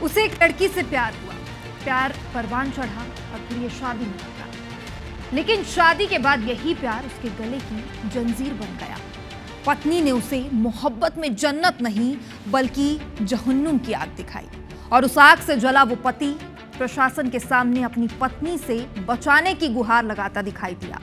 उसे एक लड़की से प्यार हुआ, प्यार परवान चढ़ा और फिर ये शादी में लगा। लेकिन शादी के बाद यही प्यार उसके गले की जंजीर बन गया। पत्नी ने उसे मोहब्बत में जन्नत नहीं बल्कि जहन्नुम की आग दिखाई और उस आग से जला वो पति प्रशासन के सामने अपनी पत्नी से बचाने की गुहार लगाता दिखाई दिया।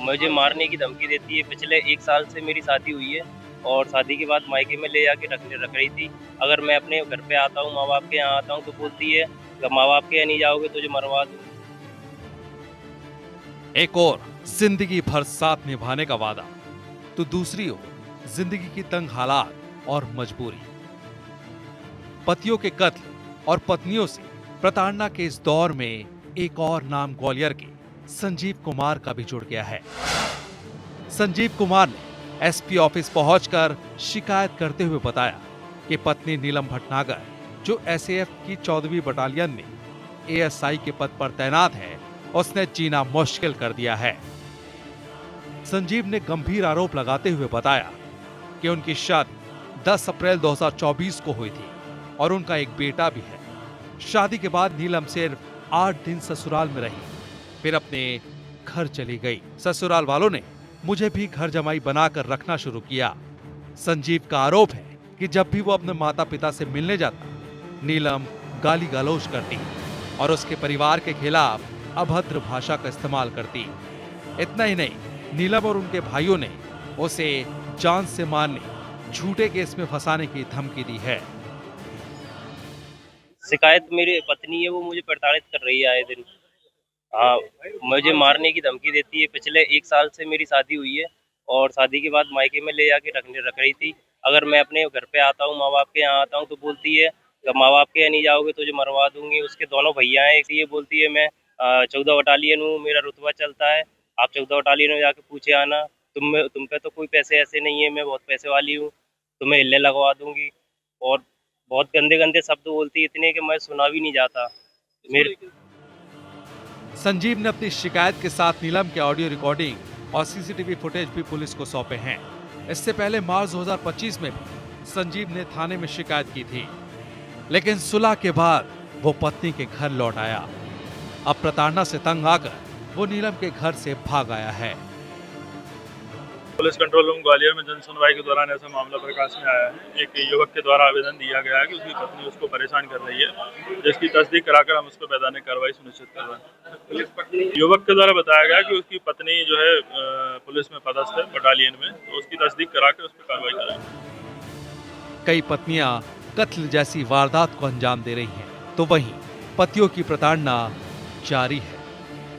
मुझे मारने की धमकी देती है। पिछले 1 साल से मेरी शादी हुई है और शादी के बाद मायके में ले जाके रख रही थी। अगर मैं अपने घर पे आता हूँ, माँ बाप के यहाँ आता हूँ तो बोलती है अगर माँ बाप के यहाँ नहीं जाओगे तो जो मरवा दूँ। एक और जिंदगी भर साथ निभाने का वादा, तो दूसरी ओर जिंदगी की तंग हालात और मजबूरी। पतियों के कत्ल और पत्नियों से प्रताड़ना के इस दौर में एक और नाम ग्वालियर के संजीव कुमार का भी जुड़ गया है। संजीव कुमार ने एसपी ऑफिस पहुंचकर शिकायत करते हुए बताया कि पत्नी नीलम भटनागर, जो एसएएफ की 14वीं बटालियन में एएसआई के पद पर तैनात है, उसने जीना मुश्किल कर दिया है। संजीव ने गंभीर आरोप लगाते हुए बताया कि उनकी शादी 10 अप्रैल 2024 को हुई थी और उनका एक बेटा भी है। शादी के बाद नीलम सिर्फ 8 दिन ससुराल में रही, फिर अपने घर चली गई। ससुराल वालों ने मुझे भी घर जमाई बनाकर रखना शुरू किया। संजीव का आरोप है कि जब भी वो अपने माता पिता से मिलने जाता, नीलम गाली गलौज करती और उसके परिवार के खिलाफ अभद्र भाषा का इस्तेमाल करती। इतना ही नहीं, नीलम और उनके भाइयों ने उसे जान से मारने, झूठे केस में फंसाने की धमकी दी है। शिकायत मेरी पत्नी है, वो मुझे प्रताड़ित कर रही है आए दिन। हाँ, मुझे मारने की धमकी देती है। पिछले 1 साल से मेरी शादी हुई है और शादी के बाद मायके में ले जाके रख रही थी। अगर मैं अपने घर पे आता हूँ, माँ बाप के यहाँ आता हूँ तो बोलती है अगर माँ बाप के यहाँ नहीं जाओगे तो जो मरवा दूंगी। उसके दोनों भैया हैं, एक ये बोलती है मैं 14 बटालियन हूँ, मेरा रुतबा चलता है, आप 14 बटालियन में जाके पूछे आना। तुम पे तो कोई पैसे ऐसे नहीं है, मैं बहुत पैसे वाली हूँ, तुम्हें हिल्ले लगवा दूंगी। और बहुत गंदे गंदे शब्द बोलती है, इतने कि मैं सुना भी नहीं जाता। मेरे संजीव ने अपनी शिकायत के साथ नीलम के ऑडियो रिकॉर्डिंग और सीसीटीवी फुटेज भी पुलिस को सौंपे हैं। इससे पहले मार्च 2025 में भी संजीव ने थाने में शिकायत की थी, लेकिन सुलह के बाद वो पत्नी के घर लौट आया। अब प्रताड़ना से तंग आकर वो नीलम के घर से भाग आया है। पुलिस कंट्रोल रूम ग्वालियर में जन सुनवाई के दौरान ऐसा मामला प्रकाश में आया है। एक युवक के द्वारा आवेदन दिया गया है कि उसकी पत्नी उसको परेशान कर रही है, जिसकी तस्दीक कराकर हम उसको वैधानिक कार्रवाई सुनिश्चित कर रहे हैं। युवक के द्वारा बताया गया कि उसकी पत्नी जो है पुलिस में पदस्थ है बटालियन में, तो उसकी तस्दीक कराकर उस पर कार्रवाई करेंगे। कई पत्नियां कत्ल जैसी वारदात को अंजाम दे रही हैं, तो वहीं पतियों की प्रताड़ना जारी है।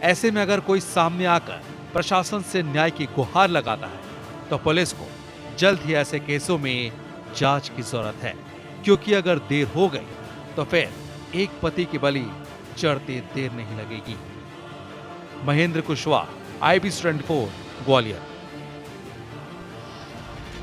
ऐसे में अगर कोई सामने आकर प्रशासन से न्याय की गुहार लगाता है तो पुलिस को जल्द ही ऐसे केसों में जांच की जरूरत है, क्योंकि अगर देर हो गई तो फिर एक पति की बलि चढ़ते देर नहीं लगेगी। महेंद्र कुशवाहा, IB 24, ग्वालियर।